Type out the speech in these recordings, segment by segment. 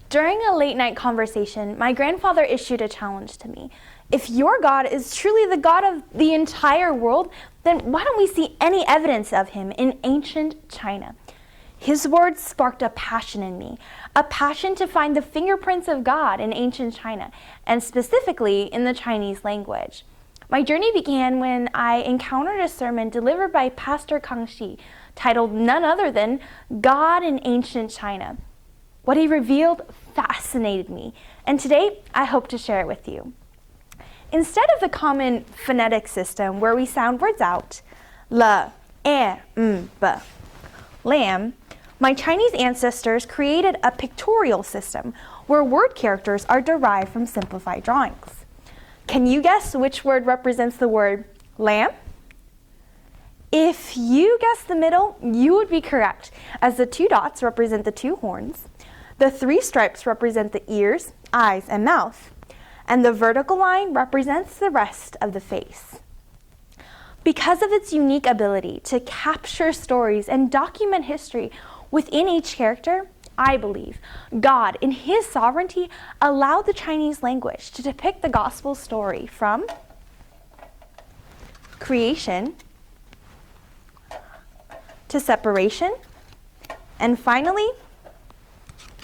During a late-night conversation, my grandfather issued a challenge to me. If your God is truly the God of the entire world, then why don't we see any evidence of him in ancient China? His words sparked a passion in me, a passion to find the fingerprints of God in ancient China, and specifically in the Chinese language. My journey began when I encountered a sermon delivered by Pastor Kang Shi, titled none other than God in Ancient China. What he revealed fascinated me, and today I hope to share it with you. Instead of the common phonetic system where we sound words out, l, b, lamb, my Chinese ancestors created a pictorial system where word characters are derived from simplified drawings. Can you guess which word represents the word lamb? If you guess the middle, you would be correct, as the 2 dots represent the 2 horns, the 3 stripes represent the ears, eyes, and mouth, and the vertical line represents the rest of the face. Because of its unique ability to capture stories and document history within each character, I believe God, in his sovereignty, allowed the Chinese language to depict the gospel story from creation to separation, and finally,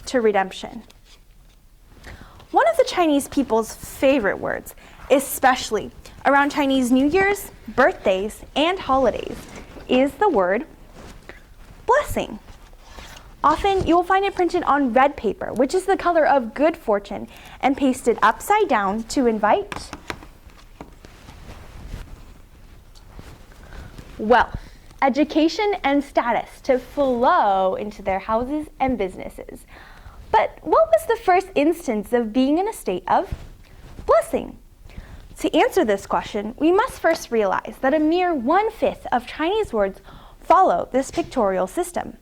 to redemption. One of the Chinese people's favorite words, especially around Chinese New Year's, birthdays, and holidays, is the word blessing. Often, you will find it printed on red paper, which is the color of good fortune, and pasted upside down to invite wealth, education, and status to flow into their houses and businesses. But what was the first instance of being in a state of blessing? To answer this question, we must first realize that a mere 1/5 of Chinese words follow this pictorial system.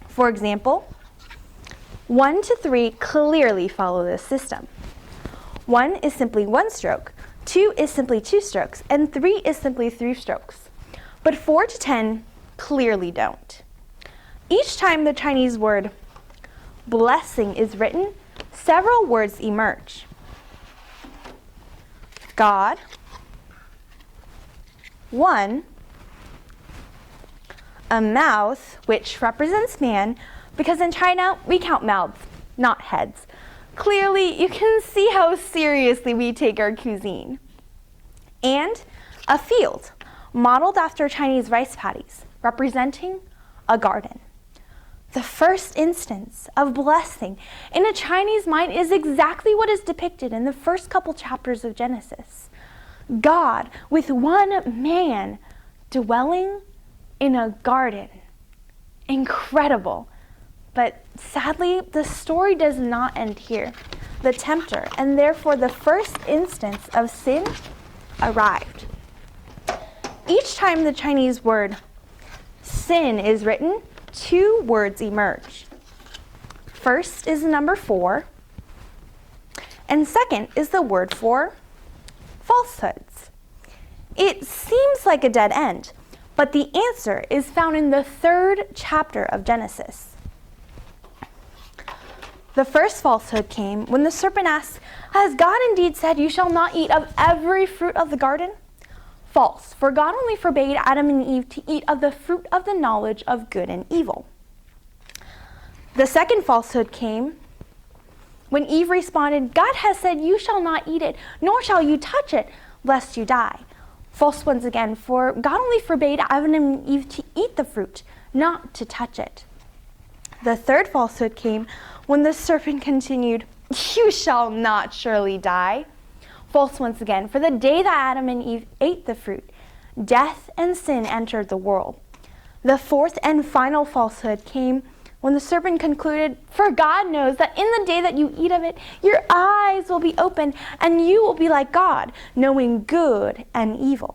For example, 1 to 3 clearly follow this system. 1 is simply 1 stroke, 2 is simply 2 strokes, and 3 is simply 3 strokes. But 4 to 10 clearly don't. Each time the Chinese word blessing is written, several words emerge. God, 1, a mouth, which represents man, because in China, we count mouths, not heads. Clearly, you can see how seriously we take our cuisine. And a field, modeled after Chinese rice paddies, representing a garden. The first instance of blessing in a Chinese mind is exactly what is depicted in the first couple chapters of Genesis. God with one man dwelling in a garden. Incredible. But sadly, the story does not end here. The tempter, and therefore the first instance of sin, arrived. Each time the Chinese word sin is written, 2 words emerge. First is the number 4, and second is the word for falsehoods. It seems like a dead end, but the answer is found in the 3rd chapter of Genesis. The first falsehood came when the serpent asked, "Has God indeed said, 'You shall not eat of every fruit of the garden'?" False, for God only forbade Adam and Eve to eat of the fruit of the knowledge of good and evil. The second falsehood came when Eve responded, "God has said, 'You shall not eat it, nor shall you touch it, lest you die.'" False once again, for God only forbade Adam and Eve to eat the fruit, not to touch it. The third falsehood came when the serpent continued, "You shall not surely die." False once again, for the day that Adam and Eve ate the fruit, death and sin entered the world. The fourth and final falsehood came when the serpent concluded, "For God knows that in the day that you eat of it, your eyes will be opened, and you will be like God, knowing good and evil."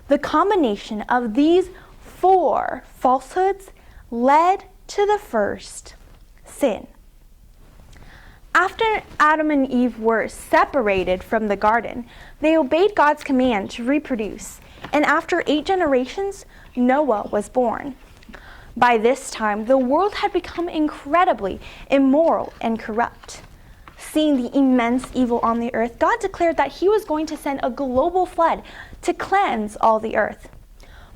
The combination of these 4 falsehoods led to the first sin. After Adam and Eve were separated from the garden, they obeyed God's command to reproduce, and after 8 generations, Noah was born. By this time, the world had become incredibly immoral and corrupt. Seeing the immense evil on the earth, God declared that he was going to send a global flood to cleanse all the earth.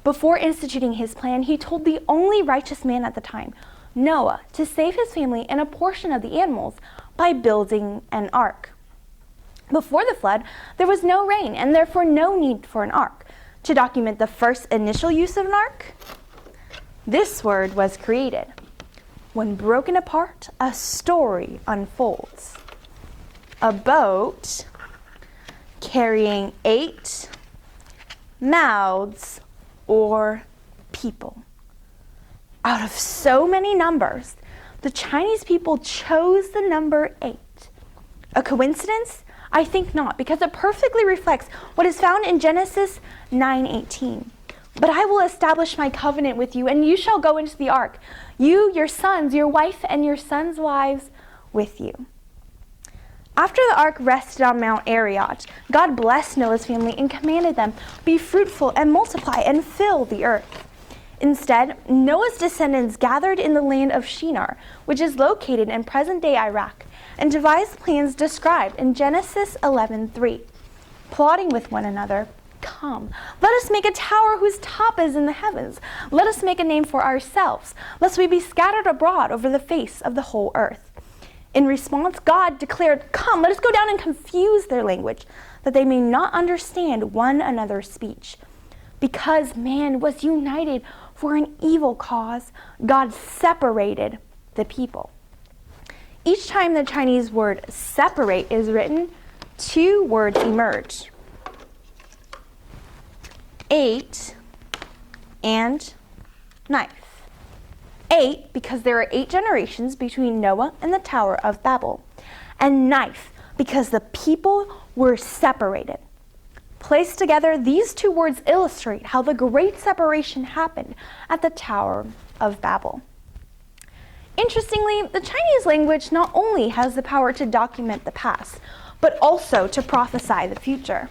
Before instituting his plan, he told the only righteous man at the time, Noah, to save his family and a portion of the animals by building an ark. Before the flood, there was no rain and therefore no need for an ark. To document the first initial use of an ark, this word was created. When broken apart, a story unfolds. A boat carrying 8 mouths or people. Out of so many numbers, the Chinese people chose the number 8. A coincidence? I think not, because it perfectly reflects what is found in Genesis 9:18. But I will establish my covenant with you, and you shall go into the ark, you, your sons, your wife, and your sons' wives with you. After the ark rested on Mount Ararat, God blessed Noah's family and commanded them, be fruitful and multiply and fill the earth. Instead, Noah's descendants gathered in the land of Shinar, which is located in present-day Iraq, and devised plans described in Genesis 11:3, plotting with one another, come, let us make a tower whose top is in the heavens. Let us make a name for ourselves, lest we be scattered abroad over the face of the whole earth. In response, God declared, come, let us go down and confuse their language, that they may not understand one another's speech. Because man was united for an evil cause, God separated the people. Each time the Chinese word separate is written, 2 words emerge. 8 and knife. 8, because there are 8 generations between Noah and the Tower of Babel. And knife, because the people were separated. Placed together, these 2 words illustrate how the great separation happened at the Tower of Babel. Interestingly, the Chinese language not only has the power to document the past, but also to prophesy the future.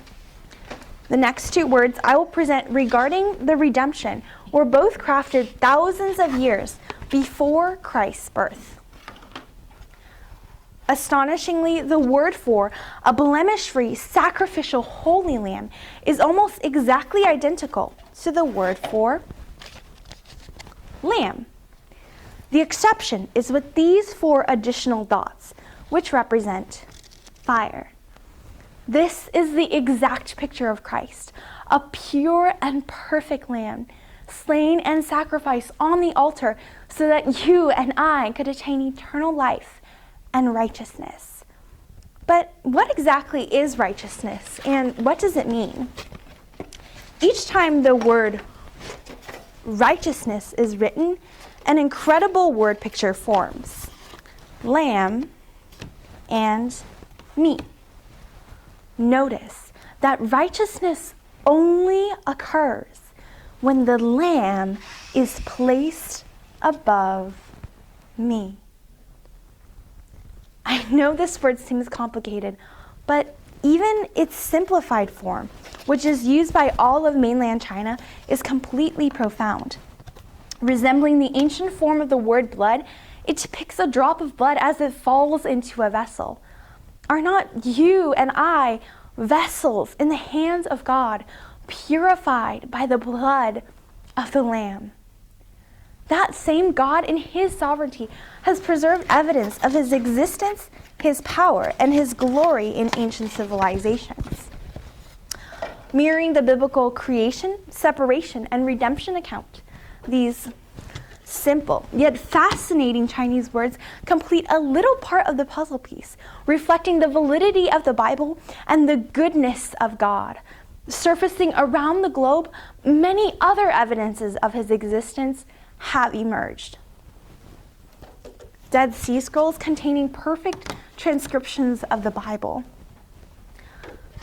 The next 2 words I will present regarding the redemption were both crafted thousands of years before Christ's birth. Astonishingly, the word for a blemish-free sacrificial holy lamb is almost exactly identical to the word for lamb. The exception is with these 4 additional dots, which represent fire. This is the exact picture of Christ, a pure and perfect lamb, slain and sacrificed on the altar so that you and I could attain eternal life and righteousness. But what exactly is righteousness, and what does it mean? Each time the word righteousness is written, an incredible word picture forms. Lamb and meat. Notice that righteousness only occurs when the lamb is placed above me. I know this word seems complicated, but even its simplified form, which is used by all of mainland China, is completely profound. Resembling the ancient form of the word blood, it depicts a drop of blood as it falls into a vessel. Are not you and I vessels in the hands of God, purified by the blood of the Lamb? That same God in his sovereignty has preserved evidence of his existence, his power, and his glory in ancient civilizations. Mirroring the biblical creation, separation, and redemption account, these simple yet fascinating Chinese words complete a little part of the puzzle piece, reflecting the validity of the Bible and the goodness of God. Surfacing around the globe, many other evidences of his existence have emerged. Dead Sea Scrolls containing perfect transcriptions of the Bible.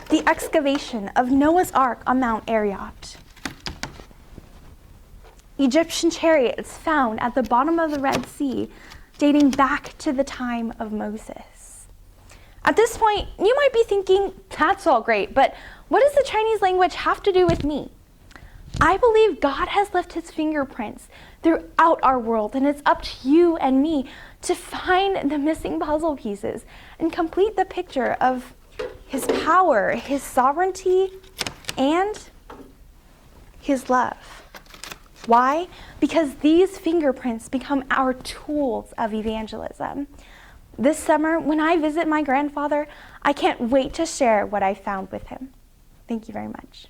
The excavation of Noah's Ark on Mount Ararat. Egyptian chariots found at the bottom of the Red Sea, dating back to the time of Moses. At this point, you might be thinking, that's all great, but what does the Chinese language have to do with me? I believe God has left his fingerprints throughout our world, and it's up to you and me to find the missing puzzle pieces and complete the picture of his power, his sovereignty, and his love. Why? Because these fingerprints become our tools of evangelism. This summer, when I visit my grandfather, I can't wait to share what I found with him. Thank you very much.